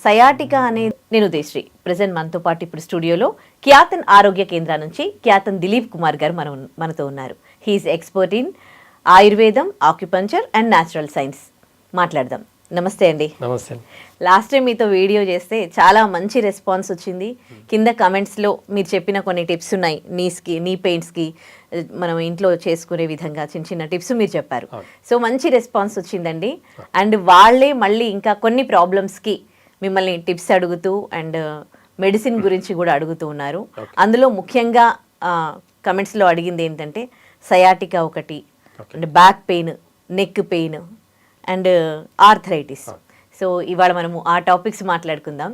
Sciatica అనే నేను Udayasri present మనతో పాటు ఇప్పుడు స్టూడియోలో ఖ్యాతన్ ఆరోగ్య కేంద్ర నుంచి ఖ్యాతన్ దిలీప్ కుమార్ గారు మనతో ఉన్నారు. హీఈస్ ఎక్స్పర్ట్ ఇన్ ఆయుర్వేదం, ఆక్యుపంచర్ అండ్ న్యాచురల్ సైన్స్. మాట్లాడదాం. నమస్తే అండి. నమస్తే. లాస్ట్ టైం మీతో వీడియో చేస్తే చాలా మంచి రెస్పాన్స్ వచ్చింది. కింద కమెంట్స్లో మీరు చెప్పిన కొన్ని టిప్స్ ఉన్నాయి. నీ పెయిన్స్కి మనం ఇంట్లో చేసుకునే విధంగా చిన్న చిన్న టిప్స్ మీరు చెప్పారు. సో మంచి రెస్పాన్స్ వచ్చిందండి. అండ్ వాళ్ళే మళ్ళీ ఇంకా కొన్ని ప్రాబ్లమ్స్కి మిమ్మల్ని టిప్స్ అడుగుతూ అండ్ మెడిసిన్ గురించి కూడా అడుగుతూ ఉన్నారు. అందులో ముఖ్యంగా కమెంట్స్లో అడిగింది ఏంటంటే సయాటికా ఒకటి, and back pain, neck pain and arthritis. So ఇవాళ మనము ఆ టాపిక్స్ మాట్లాడుకుందాం.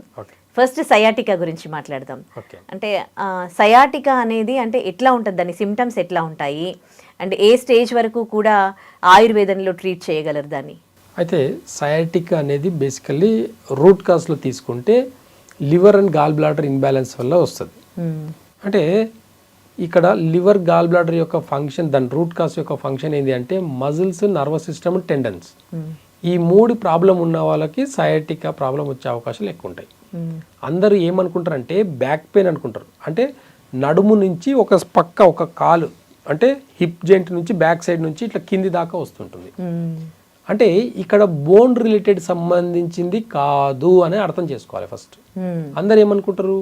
ఫస్ట్ సయాటికా గురించి మాట్లాడదాం. అంటే సయాటికా అనేది అంటే ఎట్లా ఉంటుంది, దాని సిమ్టమ్స్ ఎట్లా ఉంటాయి, అండ్ ఏ స్టేజ్ వరకు కూడా ఆయుర్వేదంలో ట్రీట్ చేయగలరు దాన్ని? అయితే సయాటికా అనేది బేసికల్లీ రూట్ కాజ్లో తీసుకుంటే liver and gall bladder imbalance వల్ల వస్తుంది. అంటే ఇక్కడ లివర్ గాల్ బ్లాడర్ యొక్క ఫంక్షన్, దాని రూట్ కాజ్ యొక్క ఫంక్షన్ ఏంటి అంటే మజిల్స్, నర్వస్ సిస్టమ్, టెండన్స్, ఈ మూడు ప్రాబ్లం ఉన్న వాళ్ళకి సయాటికా ప్రాబ్లం వచ్చే అవకాశాలు ఎక్కువ ఉంటాయి. అందరూ ఏమనుకుంటారంటే బ్యాక్ పెయిన్ అనుకుంటారు. అంటే నడుము నుంచి ఒక పక్క ఒక కాలు అంటే హిప్ జాయింట్ నుంచి బ్యాక్ సైడ్ నుంచి ఇట్లా కింది దాకా వస్తుంటుంది. అంటే ఇక్కడ బోన్ రిలేటెడ్ సంబంధించింది కాదు అని అర్థం చేసుకోవాలి ఫస్ట్. అందరు ఏమనుకుంటారు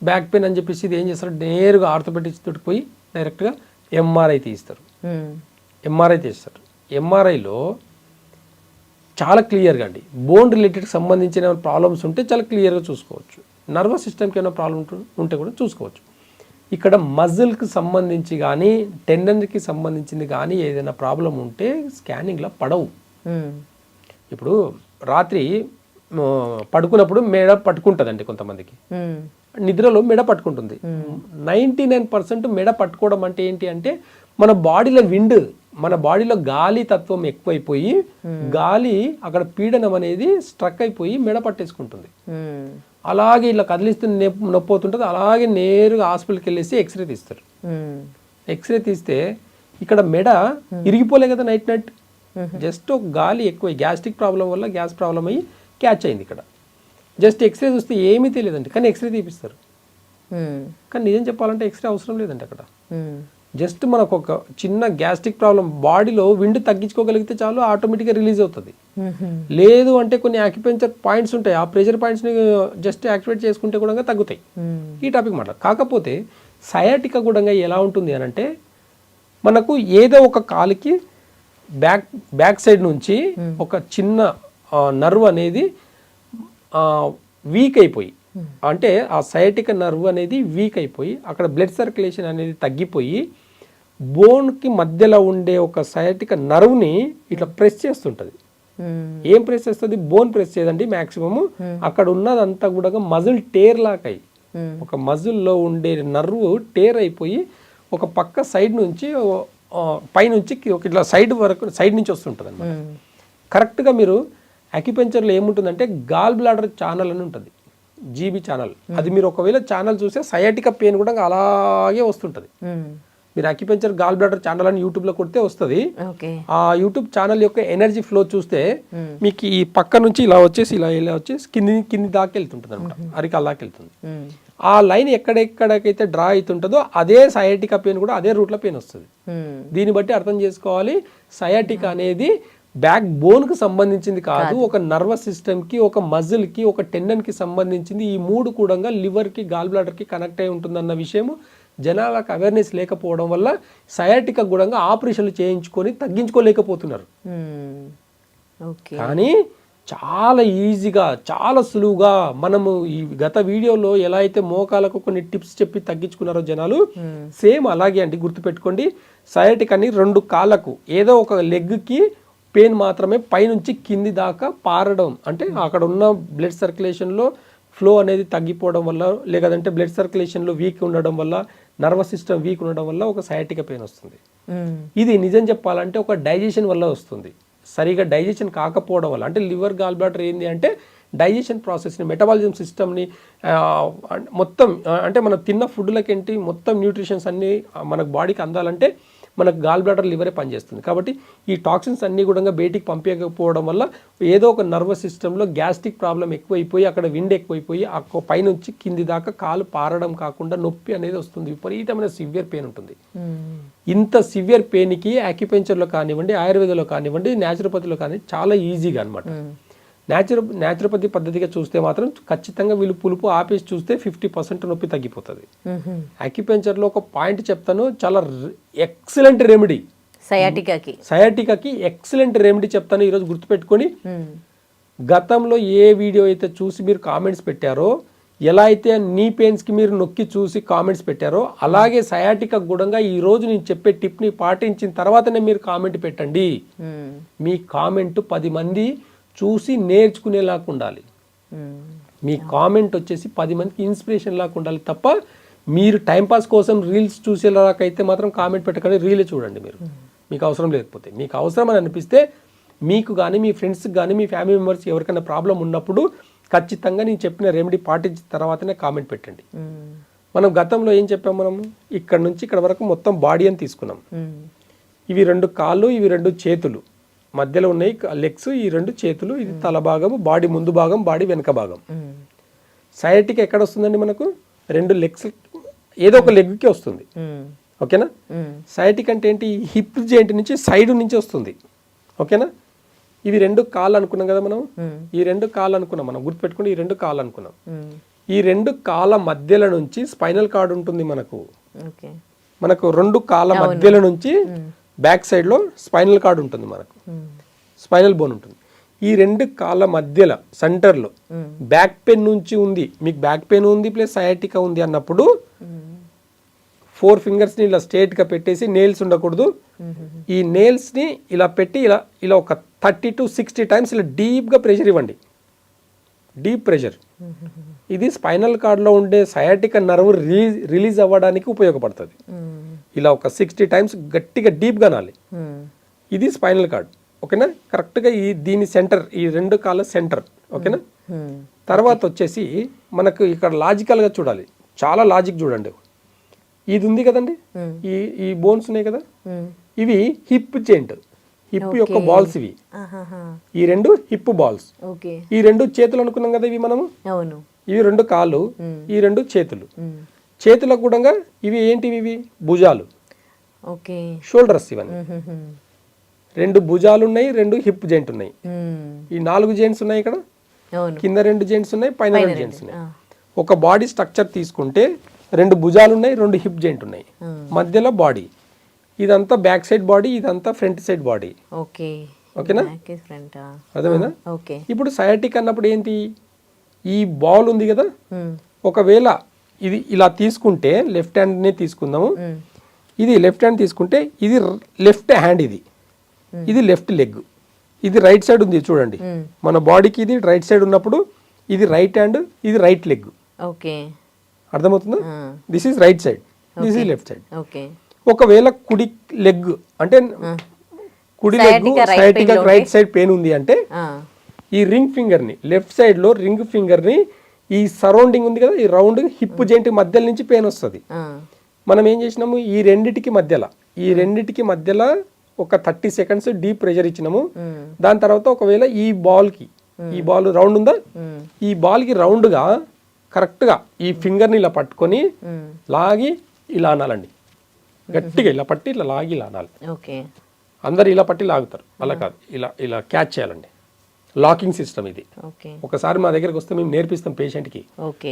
బ్యాక్ పెయిన్ అని చెప్పేసి ఇది ఏం చేస్తారు, నేరుగా ఆర్థోపెడిక్స్ తోటి పోయి డైరెక్ట్గా ఎంఆర్ఐ తీస్తారు. ఎంఆర్ఐ తీస్తారు. ఎంఆర్ఐలో చాలా క్లియర్గా అండి బోన్ రిలేటెడ్ సంబంధించిన ప్రాబ్లమ్స్ ఉంటే చాలా క్లియర్గా చూసుకోవచ్చు. నర్వస్ సిస్టమ్కి ఏమైనా ప్రాబ్లమ్ ఉంటే కూడా చూసుకోవచ్చు. ఇక్కడ మజిల్కి సంబంధించి కానీ టెండన్కి సంబంధించింది కానీ ఏదైనా ప్రాబ్లం ఉంటే స్కానింగ్లో పడవు. ఇప్పుడు రాత్రి పడుకున్నప్పుడు మెడ పట్టుకుంటుందండి కొంతమందికి, నిద్రలో మెడ పట్టుకుంటుంది. 99% మెడ పట్టుకోవడం అంటే ఏంటి అంటే మన బాడీలో మన బాడీలో గాలి తత్వం ఎక్కువైపోయి గాలి అక్కడ పీడనం అనేది స్ట్రక్ అయిపోయి మెడ పట్టేసుకుంటుంది. అలాగే ఇలా కదిలిస్తే నొప్పి అవుతుంటుంది. అలాగే నేరుగా హాస్పిటల్కి వెళ్ళేసి ఎక్స్రే తీస్తారు. ఎక్స్రే తీస్తే ఇక్కడ మెడ ఇరిగిపోలే కదా నైట్ జస్ట్ ఒక గాలి ఎక్కువ గ్యాస్ట్రిక్ ప్రాబ్లం వల్ల గ్యాస్ ప్రాబ్లం అయ్యి క్యాచ్ అయింది. ఇక్కడ జస్ట్ ఎక్స్రే చూస్తే ఏమీ తెలియదండి, కానీ ఎక్స్రే తీపిస్తారు. కానీ నిజం చెప్పాలంటే ఎక్స్రే అవసరం లేదండి. అక్కడ జస్ట్ మనకు ఒక చిన్న గ్యాస్ట్రిక్ ప్రాబ్లం బాడీలో విండ్ తగ్గించుకోగలిగితే చాలు, ఆటోమేటిక్గా రిలీజ్ అవుతుంది. లేదు అంటే కొన్ని యాక్యుపెంచర్ పాయింట్స్ ఉంటాయి, ఆ ప్రెషర్ పాయింట్స్ని జస్ట్ యాక్టివేట్ చేసుకుంటే కూడా తగ్గుతాయి. ఈ టాపిక్ మాట్లాడు. కాకపోతే సయాటికా కూడా ఎలా ఉంటుంది అని అంటే మనకు ఏదో ఒక కాలుకి బ్యాక్ సైడ్ నుంచి ఒక చిన్న నర్వ్ అనేది వీక్ అయిపోయి, అంటే ఆ సయాటికా నర్వ్ అనేది వీక్ అయిపోయి అక్కడ బ్లడ్ సర్క్యులేషన్ అనేది తగ్గిపోయి బోన్కి మధ్యలో ఉండే ఒక సయాటికా నర్వ్ని ఇట్లా ప్రెస్ చేస్తుంటుంది. ఏం ప్రెస్ చేస్తుంది? బోన్ ప్రెస్ చేయదండి మ్యాక్సిమము. అక్కడ ఉన్నదంతా కూడా మజిల్ టేర్ లాగా అయ్యి ఒక మజిల్లో ఉండే నర్వ్ టేర్ అయిపోయి ఒక పక్క సైడ్ నుంచి పైనుంచి ఇట్లా సైడ్ వరకు సైడ్ నుంచి వస్తుంటుంది అనమాట. కరెక్ట్గా మీరు అక్యుపెంచర్లో ఏముంటుందంటే గాల్ బ్లాడర్ ఛానల్ అని ఉంటుంది, జీబీ ఛానల్. అది మీరు ఒకవేళ ఛానల్ చూస్తే సయాటికా పెయిన్ కూడా అలాగే వస్తుంటుంది. మీరు అక్యుపెంచర్ గాల్ బ్లాడర్ ఛానల్ అని యూట్యూబ్లో కొడితే వస్తుంది. ఆ యూట్యూబ్ ఛానల్ యొక్క ఎనర్జీ ఫ్లో చూస్తే మీకు ఈ పక్క నుంచి ఇలా వచ్చేసి ఇలా వచ్చేసి కింది దాకా వెళ్తుంటుంది అనమాట, అరికాల దాకా వెళ్తుంది. ఆ లైన్ ఎక్కడెక్కడికైతే డ్రా అవుతుంటుందో అదే సయాటికా పెయిన్ కూడా అదే రూట్లో పెయిన్ వస్తుంది. దీన్ని బట్టి అర్థం చేసుకోవాలి సయాటికా అనేది బ్యాక్ బోన్కి సంబంధించింది కాదు, ఒక నర్వస్ సిస్టమ్కి, ఒక మజిల్కి, ఒక టెండన్కి సంబంధించింది. ఈ మూడు కూడా లివర్కి, గాల్ బ్లాడర్కి కనెక్ట్ అయి ఉంటుందన్న విషయము జనాలకు అవేర్నెస్ లేకపోవడం వల్ల సయాటికా కూడా ఆపరేషన్లు చేయించుకొని తగ్గించుకోలేకపోతున్నారు. కానీ చాలా ఈజీగా, చాలా సులువుగా మనము ఈ గత వీడియోలో ఎలా అయితే మోకాలకు కొన్ని టిప్స్ చెప్పి తగ్గించుకున్నారో జనాలు, సేమ్ అలాగే అండి. గుర్తుపెట్టుకోండి, సయాటికాని 2 కాళ్ళకు ఏదో ఒక లెగ్కి పెయిన్ మాత్రమే పైనుంచి కింది దాకా పారడం, అంటే అక్కడ ఉన్న బ్లడ్ సర్క్యులేషన్లో ఫ్లో అనేది తగ్గిపోవడం వల్ల, లేదంటే బ్లడ్ సర్క్యులేషన్లో వీక్ ఉండడం వల్ల, నర్వస్ సిస్టమ్ వీక్ ఉండడం వల్ల ఒక సయాటికా పెయిన్ వస్తుంది. ఇది నిజం చెప్పాలంటే ఒక డైజెషన్ వల్ల వస్తుంది. సరిగా డైజెషన్ కాకపోవడం వల్ల, అంటే లివర్ గాల్ బ్లాడర్ ఏంటి అంటే డైజెషన్ ప్రాసెస్ని, మెటబాలిజం సిస్టమ్ని మొత్తం, అంటే మనం తిన్న ఫుడ్లకేంటి మొత్తం న్యూట్రిషన్స్ అన్నీ మనకు బాడీకి అందాలంటే మనకు గాల్ బ్లాడర్ లివరే పనిచేస్తుంది. కాబట్టి ఈ టాక్సిన్స్ అన్నీ కూడా బయటికి పంపించకపోవడం వల్ల ఏదో ఒక నర్వస్ సిస్టంలో గ్యాస్ట్రిక్ ప్రాబ్లం ఎక్కువైపోయి అక్కడ విండ్ ఎక్కువైపోయి ఆ పైనుంచి కింది దాకా కాలు పారడం కాకుండా నొప్పి అనేది వస్తుంది, విపరీతమైన సివియర్ పెయిన్ ఉంటుంది. ఇంత సివియర్ పెయిన్కి యాక్యుపెంచర్లో కానివ్వండి, ఆయుర్వేదంలో కానివ్వండి, న్యాచురోపతిలో కానివ్వండి చాలా ఈజీగా అనమాట. న్యాచురోపతి పద్ధతిగా చూస్తే మాత్రం ఖచ్చితంగా వీళ్ళు పులుపు ఆపేసి చూస్తే 50% నొప్పి తగ్గిపోతుంది. యాక్యుపెంచర్లో ఒక పాయింట్ చెప్తాను, చాలా ఎక్సలెంట్ రెమెడీ సయాటికాకి ఎక్సలెంట్ రెమెడీ చెప్తాను ఈరోజు గుర్తుపెట్టుకొని. గతంలో ఏ వీడియో అయితే చూసి మీరు కామెంట్స్ పెట్టారో, ఎలా అయితే నీ పెయిన్స్కి మీరు నొక్కి చూసి కామెంట్స్ పెట్టారో, అలాగే సయాటికా గుణంగా ఈరోజు నేను చెప్పే టిప్ని పాటించిన తర్వాతనే మీరు కామెంట్ పెట్టండి. మీ కామెంట్ 10 మంది చూసి నేర్చుకునేలాగా ఉండాలి. మీ కామెంట్ వచ్చేసి 10 మందికి ఇన్స్పిరేషన్ లాగా ఉండాలి తప్ప మీరు టైంపాస్ కోసం రీల్స్ చూసేలాగైతే మాత్రం కామెంట్ పెట్టకండి. రీలే చూడండి మీరు, మీకు అవసరం లేకపోతే. మీకు అవసరం అని అనిపిస్తే మీకు కానీ మీ ఫ్రెండ్స్కి కానీ మీ ఫ్యామిలీ మెంబర్స్ ఎవరికైనా ప్రాబ్లం ఉన్నప్పుడు ఖచ్చితంగా నేను చెప్పిన రెమెడీ పాటించిన తర్వాతనే కామెంట్ పెట్టండి. మనం గతంలో ఏం చెప్పాం, మనం ఇక్కడ నుంచి ఇక్కడ వరకు మొత్తం బాడీ అని తీసుకున్నాం. ఇవి 2 కాళ్ళు, ఇవి 2 చేతులు, మధ్యలో ఉన్నాయి లెగ్స్, ఈ 2 చేతులు, ఇది తల భాగం, బాడీ ముందు భాగం, బాడీ వెనక భాగం. సయాటికా ఎక్కడ వస్తుందండి మనకు? 2 లెగ్స్, ఏదో ఒక లెగ్కి వస్తుంది. ఓకేనా? సయాటికా అంటే ఏంటి? హిప్ జాయింట్ నుంచి సైడ్ నుంచి వస్తుంది. ఓకేనా? ఇవి 2 కాళ్ళు అనుకున్నాం కదా మనం. ఈ 2 కాళ్ళు అనుకున్నాం మనం, గుర్తుపెట్టుకుని ఈ 2 కాళ్ళు అనుకున్నాం. ఈ 2 కాళ్ళ మధ్యలో నుంచి స్పైనల్ కార్డ్ ఉంటుంది మనకు. 2 కాళ్ళ మధ్యలో నుంచి బ్యాక్ సైడ్లో స్పైనల్ కార్డ్ ఉంటుంది మనకు, స్పైనల్ బోన్ ఉంటుంది. ఈ 2 కాళ్ళ మధ్యలో సెంటర్లో బ్యాక్ పెయిన్ నుంచి ఉంది, మీకు బ్యాక్ పెయిన్ ఉంది ప్లస్ సయాటికా ఉంది అన్నప్పుడు 4 ఫింగర్స్ని ఇలా స్ట్రేట్గా పెట్టేసి, నెయిల్స్ ఉండకూడదు, ఈ నెయిల్స్ని ఇలా పెట్టి ఇలా ఒక 30 to 60 టైమ్స్ ఇలా డీప్గా ప్రెషర్ ఇవ్వండి. Deep pressure. ఇది స్పైనల్ కార్డ్లో ఉండే సయాటికా నర్వ్ రిలీజ్ అవ్వడానికి ఉపయోగపడుతుంది. ఇలా ఒక 60 టైమ్స్ గట్టిగా డీప్గా అనాలి. ఇది స్పైనల్ కార్డ్. ఓకేనా? కరెక్ట్గా దీని సెంటర్, ఈ 2 కాళ్ళ సెంటర్. ఓకేనా? తర్వాత వచ్చేసి మనకు ఇక్కడ లాజికల్గా చూడాలి, చాలా లాజిక్ చూడండి. ఇది ఉంది కదండి, ఈ బోన్స్ ఉన్నాయి కదా, ఇవి హిప్ జాయింట్, హిప్ యొక్క బాల్స్ ఇవి. ఈ 2 హిప్ బాల్స్. ఈ 2 చేతులు అనుకున్నాం కదా ఇవి మనము. ఇవి 2 కాళ్ళు, ఈ 2 చేతులు. చేతులకు కూడా ఇవి ఏంటివి? ఇవి భుజాలు, షోల్డర్స్. ఇవన్నీ 2 భుజాలు ఉన్నాయి, 2 హిప్ జాయింట్ ఉన్నాయి. ఈ 4 జాయింట్స్ ఉన్నాయి ఇక్కడ, కింద 2 జాయింట్స్ ఉన్నాయి, పైన 2 జాయింట్స్ ఉన్నాయి. ఒక బాడీ స్ట్రక్చర్ తీసుకుంటే 2 భుజాలు ఉన్నాయి, 2 హిప్ జాయింట్ ఉన్నాయి, మధ్యలో బాడీ. ఇదంతా బ్యాక్ సైడ్ బాడీ, ఇదంతా ఫ్రంట్ సైడ్ బాడీ. ఓకేనా? అర్థమైందా? ఇప్పుడు సయాటికా అన్నప్పుడు ఏంటి? ఈ బాల్ ఉంది కదా, ఒకవేళ ఇది ఇలా తీసుకుంటే, లెఫ్ట్ హ్యాండ్ని తీసుకుందాము, ఇది లెఫ్ట్ హ్యాండ్ తీసుకుంటే ఇది లెఫ్ట్ హ్యాండ్, ఇది లెఫ్ట్ లెగ్, ఇది రైట్ సైడ్ ఉంది చూడండి. మన బాడీకి ఇది రైట్ సైడ్ ఉన్నప్పుడు ఇది రైట్ హ్యాండ్, ఇది రైట్ లెగ్. అర్థమవుతుందా? This is right side, this is left side. ఒకవేళ కుడి లెగ్ అంటే కుడి leg sciatica right side pain ఉంది అంటే ఈ రింగ్ ఫింగర్ ని, లెఫ్ట్ సైడ్ లో రింగ్ ఫింగర్ ని, ఈ సరౌండింగ్ ఉంది కదా, ఈ రౌండ్ హిప్ జాయింట్ మధ్యలో నుంచి పెయిన్ వస్తుంది. మనం ఏం చేసినాము, ఈ రెండిటికి మధ్యలో ఒక 30 సెకండ్స్ డీప్ ప్రెషర్ ఇచ్చినాము. దాని తర్వాత ఒకవేళ ఈ బాల్ రౌండ్ ఉందా, ఈ బాల్ కి రౌండ్ గా కరెక్ట్ గా ఈ ఫింగర్ ని ఇలా పట్టుకొని లాగి ఇలా అనాలండి. గట్టిగా ఇలా పట్టి ఇలా లాగి ఇలా అనాలి. అందరు ఇలా పట్టి లాగుతారు, అలా కాదు, ఇలా క్యాచ్ చేయాలండి. లాకింగ్ సిస్టమ్ ఇది. ఒకసారి మా దగ్గరకు వస్తే మేము నేర్పిస్తాం పేషెంట్కి,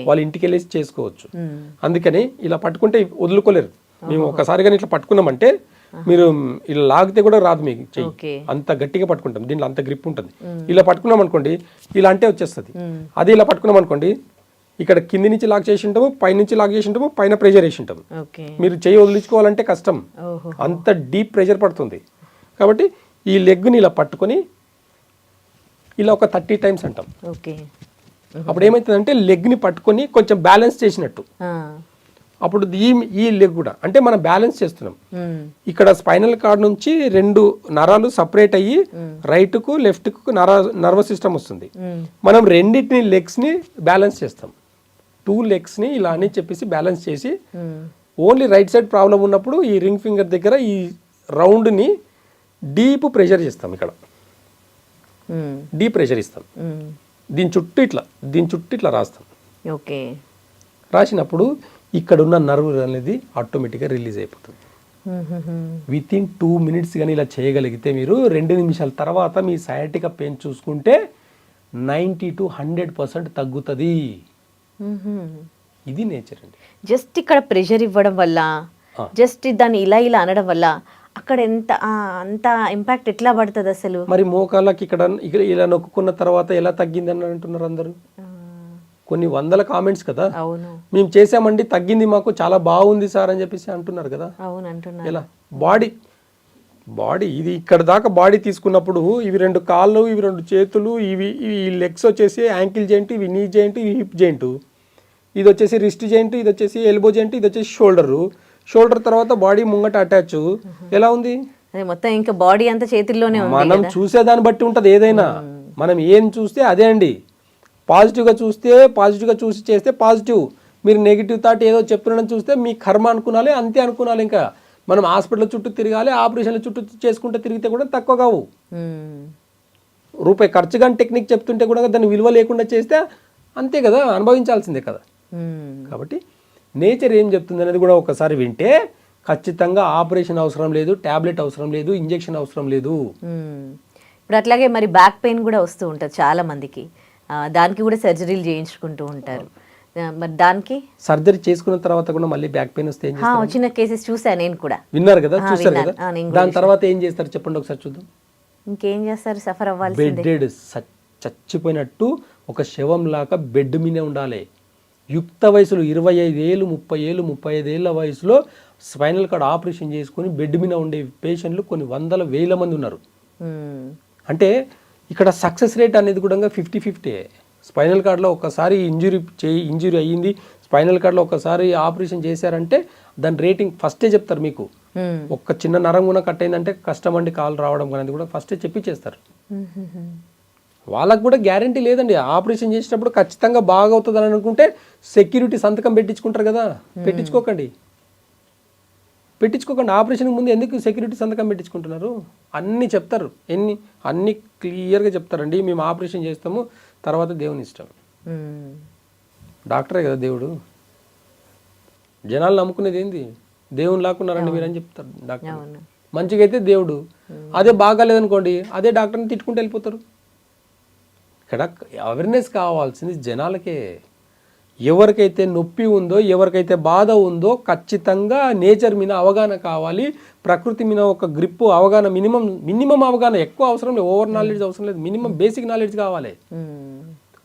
వాళ్ళు ఇంటికి వెళ్ళేసి చేసుకోవచ్చు. అందుకని ఇలా పట్టుకుంటే వదులుకోలేరు. మేము ఒకసారిగా ఇట్లా పట్టుకున్నామంటే మీరు ఇలా లాగితే కూడా రాదు మీకు చెయ్యి, అంత గట్టిగా పట్టుకుంటాం. దీంట్లో అంత గ్రిప్ ఉంటుంది. ఇలా పట్టుకున్నాం అనుకోండి, ఇలా అంటే వచ్చేస్తుంది. అదే ఇలా పట్టుకున్నాం అనుకోండి, ఇక్కడ కింది నుంచి లాక్ చేసి ఉంటాము, పై నుంచి లాక్ చేసి ఉంటాము, పైన ప్రెషర్ వేసి ఉంటాము. మీరు చెయ్యి వదిలించుకోవాలంటే కష్టం, అంత డీప్ ప్రెషర్ పడుతుంది. కాబట్టి ఈ లెగ్ని ఇలా పట్టుకొని ఇలా ఒక 30 టైమ్స్ అంటాం. అప్పుడు ఏమవుతుందంటే లెగ్ని పట్టుకొని కొంచెం బ్యాలెన్స్ చేసినట్టు. అప్పుడు ఈ లెగ్ కూడా అంటే మనం బ్యాలెన్స్ చేస్తున్నాం. ఇక్కడ స్పైనల్ కార్డ్ నుంచి 2 నరాలు సపరేట్ అయ్యి రైట్ కు లెఫ్ట్ కు నర్వస్ సిస్టమ్ వస్తుంది. మనం రెండింటిని లెగ్స్ ని బ్యాలెన్స్ చేస్తాం. 2 లెగ్స్ ని ఇలా అని చెప్పేసి బ్యాలెన్స్ చేసి ఓన్లీ రైట్ సైడ్ ప్రాబ్లం ఉన్నప్పుడు ఈ రింగ్ ఫింగర్ దగ్గర ఈ రౌండ్ని డీప్ ప్రెషర్ చేస్తాం ఇక్కడ, డీప్ ప్రెషర్ ఇస్తాం. దీని చుట్టూ ఇట్లా రాస్తాం. ఓకే. రాసినప్పుడు ఇక్కడ ఉన్న నర్వ్ అనేది ఆటోమేటిక్గా రిలీజ్ అయిపోతుంది. విత్ ఇన్ 2 minutes కానీ ఇలా చేయగలిగితే మీరు 2 నిమిషాల తర్వాత మీ సయాటికా పెయిన్ చూసుకుంటే 90 to 100% తగ్గుతుంది. ఇది నేచర్ అండి. జస్ట్ ఇక్కడ ప్రెషర్ ఇవ్వడం వల్ల, జస్ట్ దాన్ని ఇలా ఇలా అనడం వల్ల అక్కడ అంత ఇంపాక్ట్ ఎట్లా పడుతుంది అసలు? మరి మోకాళ్ళకి ఇక్కడ ఇలా నొక్కున్న తర్వాత ఎలా తగ్గిందని అంటున్నారు అందరూ. కొన్ని వందల కామెంట్స్ కదా, అవును మేము చేసామండి తగ్గింది మాకు చాలా బాగుంది సార్ అని చెప్పేసి అంటున్నారు కదా. అవును అంటున్నారు. ఎలా బాడీ ఇది ఇక్కడ దాకా బాడీ తీసుకున్నప్పుడు ఇవి 2 కాళ్ళు, ఇవి 2 చేతులు, ఇవి లెగ్స్ వచ్చేసి యాంకిల్ జాయింట్, ఇవి నీ జాయింట్, ఇవి హిప్ జాయింట్, ఇది వచ్చేసి రిస్ట్ జాయింట్, ఇది వచ్చేసి ఎల్బో జాయింట్, ఇది వచ్చేసి షోల్డర్ తర్వాత బాడీ ముంగట అటాచ్. ఎలా ఉంది? అదే మొత్తం ఇంకా బాడీ అంతా చేతుల్లోనే ఉంది. మనం చూసేదాన్ని బట్టి ఉంటుంది ఏదైనా. మనం ఏం చూస్తే అదే అండి. పాజిటివ్గా చూసి చేస్తే పాజిటివ్. మీరు నెగిటివ్ థాట్ ఏదో చెప్తున్నాడని చూస్తే మీ కర్మ అనుకునాలి, అంతే అనుకునాలి. ఇంకా మనం హాస్పిటల్ చుట్టూ తిరగాలి, ఆపరేషన్ల చుట్టూ చేసుకుంటే తిరిగితే కూడా తక్కువ కావు. రూపాయి ఖర్చు కానీ టెక్నిక్ చెప్తుంటే కూడా దాన్ని విలువ లేకుండా చేస్తే అంతే కదా, అనుభవించాల్సిందే కదా. కాబట్టి నేచర్ ఏం చెప్తుంది అనేది కూడా ఒకసారి వింటే ఖచ్చితంగా ఆపరేషన్ అవసరం లేదు, ట్యాబ్లెట్ అవసరం లేదు, ఇంజెక్షన్ అవసరం లేదు. ఇప్పుడు అట్లాగే మరి బ్యాక్ పెయిన్ కూడా వస్తూ ఉంటుంది చాలా మందికి, దానికి కూడా సర్జరీలు చేయించుకుంటూ ఉంటారు. మరి దానికి సర్జరీ చేసుకున్న తర్వాత కూడా మళ్ళీ బ్యాక్ పెయిన్ వస్తే వచ్చిన కేసెస్ చూసాను నేను కూడా. విన్నారు కదా, చూసారు కదా. దాని తర్వాత ఏం చేస్తారు చెప్పండి ఒకసారి చూద్దాం. ఇంకేం చేస్తారు? సఫర్ అవ్వాలి. బెడ్ చచ్చిపోయినట్టు ఒక శవం లాగా బెడ్ మీదే ఉండాలి. యుక్త వయసులో 25 ఏళ్ళు 30 ఏళ్ళు 35 ఏళ్ళ వయసులో స్పైనల్ కార్డ్ ఆపరేషన్ చేసుకుని బెడ్ మీద ఉండే పేషెంట్లు కొన్ని వందల వేల మంది ఉన్నారు. అంటే ఇక్కడ సక్సెస్ రేట్ అనేది కూడా 50-50. స్పైనల్ కార్డ్లో ఒకసారి ఇంజురీ అయ్యింది, స్పైనల్ కార్డ్లో ఒకసారి ఆపరేషన్ చేశారంటే దాని రేటింగ్ ఫస్టే చెప్తారు మీకు. ఒక్క చిన్న నరం కూడా కట్ అయిందంటే కష్టం అండి కాలు రావడం అనేది కూడా ఫస్టే చెప్పి చేస్తారు. వాళ్ళకు కూడా గ్యారంటీ లేదండి. ఆపరేషన్ చేసేటప్పుడు ఖచ్చితంగా బాగా అవుతుంది అని అనుకుంటే సెక్యూరిటీ సంతకం పెట్టించుకుంటారు కదా. పెట్టించుకోకండి. ఆపరేషన్కి ముందు ఎందుకు సెక్యూరిటీ సంతకం పెట్టించుకుంటున్నారు? అన్నీ చెప్తారు, అన్నీ క్లియర్గా చెప్తారండి. మేము ఆపరేషన్ చేస్తాము, తర్వాత దేవుని ఇష్టం. డాక్టరే కదా దేవుడు. జనాలు నమ్ముకునేది ఏంది? దేవుని లాక్కున్నారండి మీరు అని చెప్తారు డాక్టర్. మంచిగా అయితే దేవుడు, అదే బాగాలేదనుకోండి అదే డాక్టర్ని తిట్టుకుంటూ వెళ్ళిపోతారు. ఇక్కడ అవేర్నెస్ కావాల్సింది జనాలకే. ఎవరికైతే నొప్పి ఉందో, ఎవరికైతే బాధ ఉందో ఖచ్చితంగా నేచర్ మీద అవగాహన కావాలి, ప్రకృతి మీద ఒక గ్రిప్ అవగాహన, మినిమం అవగాహన. ఎక్కువ అవసరం లేదు, ఓవర్ నాలెడ్జ్ అవసరం లేదు, మినిమం బేసిక్ నాలెడ్జ్ కావాలి.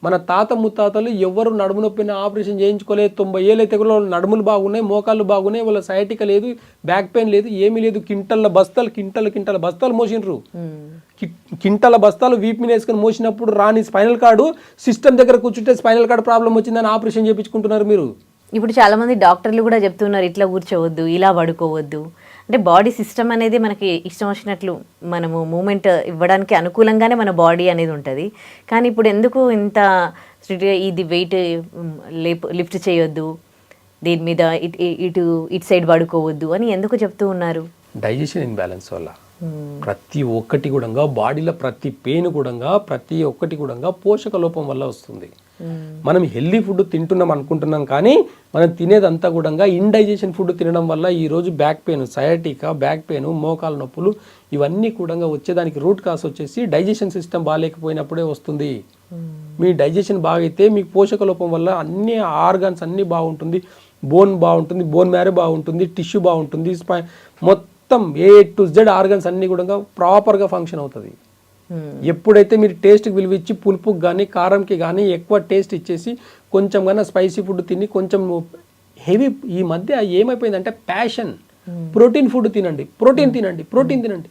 మన తాత ముత్తాతలు ఎవరు నడుము నొప్పిన ఆపరేషన్ చేయించుకోలేదు. 90 ఏళ్ళు అయితే కూడా నడుములు బాగున్నాయి, మోకాళ్ళు బాగున్నాయి, వాళ్ళ సయాటికా లేదు, బ్యాక్ పెయిన్ లేదు, ఏమీ లేదు. కింటల బస్తాలు మోసినరు. కింటల బస్తాలు వీపు మీద వేసుకొని మోసినప్పుడు రాని స్పైనల్ కార్డు సిస్టమ్ దగ్గర కూర్చుంటే స్పైనల్ కార్డు ప్రాబ్లం వచ్చిందని ఆపరేషన్ చేయించుకుంటున్నారు మీరు. ఇప్పుడు చాలా మంది డాక్టర్లు కూడా చెప్తున్నారు ఇట్లా కూర్చోవద్దు, ఇలా పడుకోవద్దు. అంటే బాడీ సిస్టమ్ అనేది మనకి ఇష్టం వచ్చినట్లు మనము మూమెంట్ ఇవ్వడానికి అనుకూలంగానే మన బాడీ అనేది ఉంటుంది. కానీ ఇప్పుడు ఎందుకు ఇంత స్ట్రిక్ట్గా ఇది వెయిట్ లిఫ్ట్ చేయొద్దు, దీని మీద ఇటు సైడ్ పడుకోవద్దు అని ఎందుకు చెప్తూ ఉన్నారు? డైజెషన్ ఇన్బ్యాలెన్స్ వల్ల ప్రతి ఒక్కటి కూడా బాడీలో ప్రతి పెయిన్ కూడా ప్రతి ఒక్కటి కూడా పోషక లోపం వల్ల వస్తుంది. మనం హెల్దీ ఫుడ్ తింటున్నాం అనుకుంటున్నాం, కానీ మనం తినేదంతా కూడా ఇండైజెషన్ ఫుడ్ తినడం వల్ల ఈరోజు back pain, sciatica, back pain, మోకాలు నొప్పులు ఇవన్నీ కూడా వచ్చేదానికి రూట్ కాస్ వచ్చేసి డైజెషన్ సిస్టమ్ బాగాలేకపోయినప్పుడే వస్తుంది. మీ డైజెషన్ బాగైతే మీకు పోషక లోపం వల్ల అన్ని ఆర్గాన్స్ అన్నీ బాగుంటుంది, బోన్ బాగుంటుంది, బోన్ మ్యారో బాగుంటుంది, టిష్యూ బాగుంటుంది, మొత్తం A to Z ఆర్గన్స్ అన్నీ కూడా ప్రాపర్గా ఫంక్షన్ అవుతుంది. ఎప్పుడైతే మీరు టేస్ట్కి విలువ ఇచ్చి పులుపుకి కానీ కారంకి కానీ ఎక్కువ టేస్ట్ ఇచ్చేసి కొంచెం కానీ స్పైసీ ఫుడ్ తిని కొంచెం హెవీ, ఈ మధ్య ఏమైపోయిందంటే ప్యాషన్, ప్రోటీన్ ఫుడ్ తినండి, ప్రోటీన్ తినండి.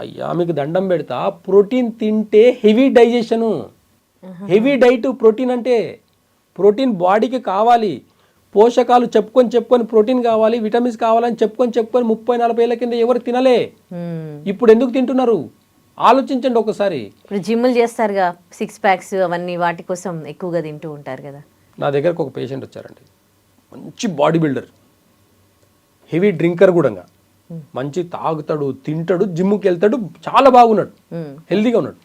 అయ్యా మీకు దండం పెడతా, ప్రోటీన్ తింటే heavy digestion, heavy diet. Protein అంటే ప్రోటీన్ బాడీకి కావాలి, పోషకాలు చెప్పుకొని ప్రోటీన్ కావాలి, విటమిన్స్ కావాలని చెప్పుకొని 30-40 ఏళ్ళ కింద ఎవరు తినలే. ఇప్పుడు ఎందుకు తింటున్నారు ఆలోచించండి ఒకసారి. ఇప్పుడు జిమ్లు చేస్తారుగా, 6 packs అవన్నీ, వాటి కోసం ఎక్కువగా తింటూ ఉంటారు కదా. నా దగ్గరకు ఒక పేషెంట్ వచ్చారండి, మంచి బాడీ బిల్డర్, హెవీ డ్రింకర్ కూడా, మంచి తాగుతాడు, తింటాడు, జిమ్కి వెళ్తాడు, చాలా బాగున్నాడు, హెల్తీగా ఉన్నాడు.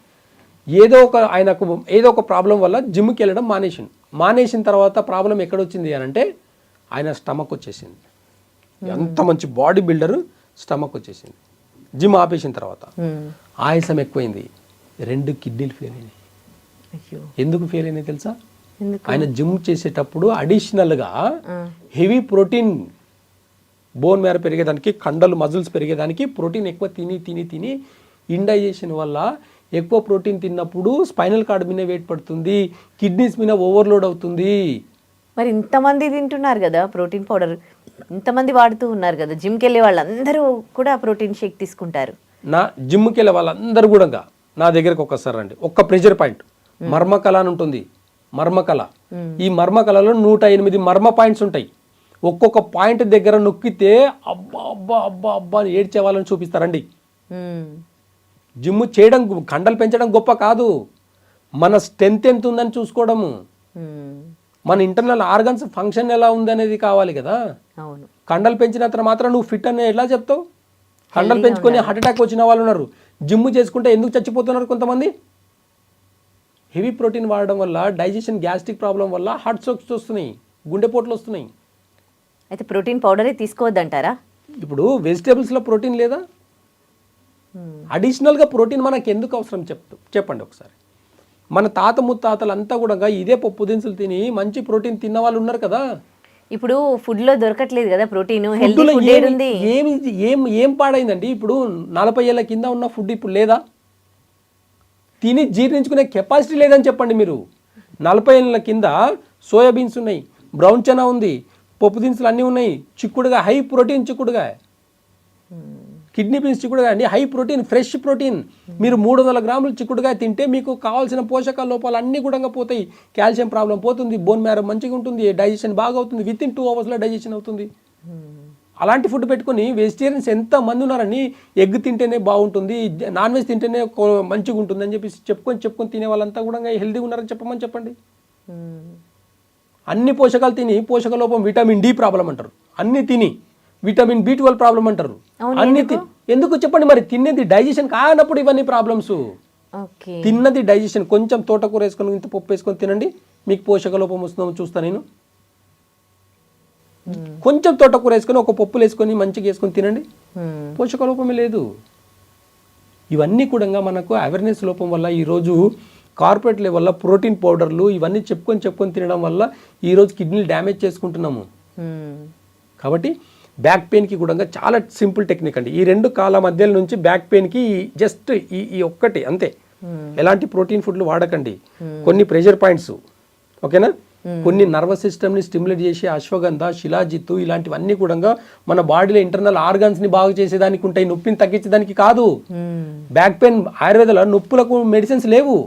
ఆయనకు ఏదో ఒక ప్రాబ్లం వల్ల జిమ్కి వెళ్ళడం మానేసిన తర్వాత ప్రాబ్లం ఎక్కడొచ్చింది అని అంటే ఆయన స్టమక్ వచ్చేసింది. ఎంత మంచి బాడీ బిల్డర్, స్టమక్ వచ్చేసింది. జిమ్ ఆపేసిన తర్వాత ఆయాసం ఎక్కువైంది, 2 కిడ్నీలు ఫెయిల్ అయినాయి. ఎందుకు ఫెయిల్ అయినాయి తెలుసా? ఆయన జిమ్ చేసేటప్పుడు అడిషనల్గా హెవీ ప్రోటీన్, బోన్ మ్యారో పెరిగేదానికి, కండలు మజిల్స్ పెరిగేదానికి ప్రోటీన్ ఎక్కువ తిని ఇండైజెషన్ వల్ల ఎక్కువ ప్రోటీన్ తిన్నప్పుడు స్పైనల్ కార్డ్ మీద వెయిట్ పడుతుంది, కిడ్నీస్ మీద ఓవర్లోడ్ అవుతుంది. మరి ఇంతమంది తింటున్నారు కదా ప్రోటీన్ పౌడర్, ఇంతమంది వాడుతూ ఉన్నారు కదా, జిమ్కి వెళ్ళే వాళ్ళందరూ కూడా ప్రోటీన్ షేక్ తీసుకుంటారు. నా జిమ్కి వెళ్ళే వాళ్ళందరూ కూడా నా దగ్గరకు ఒక్కసారి రండి. ఒక్క ప్రెషర్ పాయింట్, మర్మకళ అని ఉంటుంది, మర్మకళ. ఈ మర్మకళలో 108 మర్మ పాయింట్స్ ఉంటాయి. ఒక్కొక్క పాయింట్ దగ్గర నొక్కితే అబ్బా అబ్బా అబ్బా అబ్బా అని ఏడ్చే వాళ్ళని చూపిస్తారండి. జిమ్ చేయడం, కండలు పెంచడం గొప్ప కాదు, మన స్ట్రెంత్ ఎంత ఉందని చూసుకోవడము, మన ఇంటర్నల్ ఆర్గన్స్ ఫంక్షన్ ఎలా ఉంది అనేది కావాలి కదా. కండలు పెంచినంత మాత్రం నువ్వు ఫిట్ అని ఎలా చెప్తావు? కండలు పెంచుకొని హార్ట్ అటాక్ వచ్చిన వాళ్ళు ఉన్నారు. జిమ్ చేసుకుంటే ఎందుకు చచ్చిపోతున్నారు కొంతమంది? హెవీ ప్రోటీన్ వాడడం వల్ల, డైజెషన్, గ్యాస్ట్రిక్ ప్రాబ్లం వల్ల హార్ట్ స్ట్రోక్స్ వస్తున్నాయి, గుండెపోట్లు వస్తున్నాయి. అయితే ప్రోటీన్ పౌడరే తీసుకోవద్దంటారా? ఇప్పుడు వెజిటేబుల్స్లో ప్రోటీన్ లేదా? అడిషనల్గా ప్రోటీన్ మనకు ఎందుకు అవసరం చెప్పండి ఒకసారి. మన తాత ముత్తాతలు అంతా కూడా ఇదే పప్పు దినుసులు తిని మంచి ప్రోటీన్ తిన్న వాళ్ళు ఉన్నారు కదా. ఇప్పుడు ఫుడ్లో దొరకట్లేదు కదా ప్రోటీన్. ఏం పాడైందండి? ఇప్పుడు 40 ఏళ్ళ కింద ఉన్న ఫుడ్ ఇప్పుడు లేదా? తిని జీర్ణించుకునే కెపాసిటీ లేదని చెప్పండి మీరు. 40 ఏళ్ళ కింద సోయాబీన్స్ ఉన్నాయి, బ్రౌన్ చనా ఉంది, పప్పు దినుసులు అన్నీ ఉన్నాయి, చిక్కుడుగా హై ప్రోటీన్, చిక్కుడుగా కిడ్నీ బీన్స్ చిక్కుడుగా అండి, హై ప్రోటీన్, ఫ్రెష్ ప్రోటీన్. మీరు 300 గ్రాములు చిక్కుడుగా తింటే మీకు కావాల్సిన పోషక లోపాలు అన్నీ కూడా పోతాయి. కాల్షియం ప్రాబ్లం పోతుంది, బోన్ మ్యారో మంచిగా ఉంటుంది, డైజెషన్ బాగా అవుతుంది, విత్ ఇన్ 2 అవర్స్లో డైజెషన్ అవుతుంది. అలాంటి ఫుడ్ పెట్టుకుని వెజిటేరియన్స్ ఎంత మంది ఉన్నారని, ఎగ్ తింటేనే బాగుంటుంది, నాన్ వెజ్ తింటేనే మంచిగా ఉంటుంది అని చెప్పి చెప్పుకొని తినే వాళ్ళంతా కూడా హెల్తీగా ఉన్నారని చెప్పండి. అన్ని పోషకాలు తిని పోషక లోపం, విటమిన్ డి ప్రాబ్లం అంటారు. అన్ని తిని విటమిన్ B12 ప్రాబ్లం అంటారు. అన్ని ఎందుకు చెప్పండి? మరి తినేది డైజెషన్ కానప్పుడు ఇవన్నీ ప్రాబ్లమ్స్. తిన్నది డైజెషన్. కొంచెం తోటకూర వేసుకొని, ఇంత పప్పు వేసుకొని తినండి, మీకు పోషక లోపం వస్తుందో చూస్తా నేను. కొంచెం తోటకూర వేసుకొని, ఒక పప్పులు వేసుకొని మంచిగా వేసుకొని తినండి, పోషక లోపమే లేదు. ఇవన్నీ కూడా మనకు అవేర్నెస్ లోపం వల్ల ఈరోజు కార్పొరేట్ లెవెల్లో ప్రోటీన్ పౌడర్లు ఇవన్నీ చెప్పుకొని తినడం వల్ల ఈరోజు కిడ్నీలు డ్యామేజ్ చేసుకుంటున్నాము. కాబట్టి బ్యాక్ పెయిన్కి కూడా చాలా సింపుల్ టెక్నిక్ అండి. ఈ 2 కాళ్ళ మధ్యల నుంచి బ్యాక్ పెయిన్కి జస్ట్ ఈ ఒక్కటి అంతే. ఎలాంటి ప్రోటీన్ ఫుడ్లు వాడకండి. కొన్ని ప్రెషర్ పాయింట్స్, ఓకేనా, కొన్ని నర్వస్ సిస్టమ్ని స్టిమ్యులేట్ చేసి అశ్వగంధ, శిలాజిత్తు ఇలాంటివన్నీ కూడా మన బాడీలో ఇంటర్నల్ ఆర్గాన్స్ని బాగు చేసేదానికి ఉంటాయి, నొప్పిని తగ్గించేదానికి కాదు. బ్యాక్ పెయిన్ ఆయుర్వేదంలో నొప్పులకు మెడిసిన్స్ లేవు.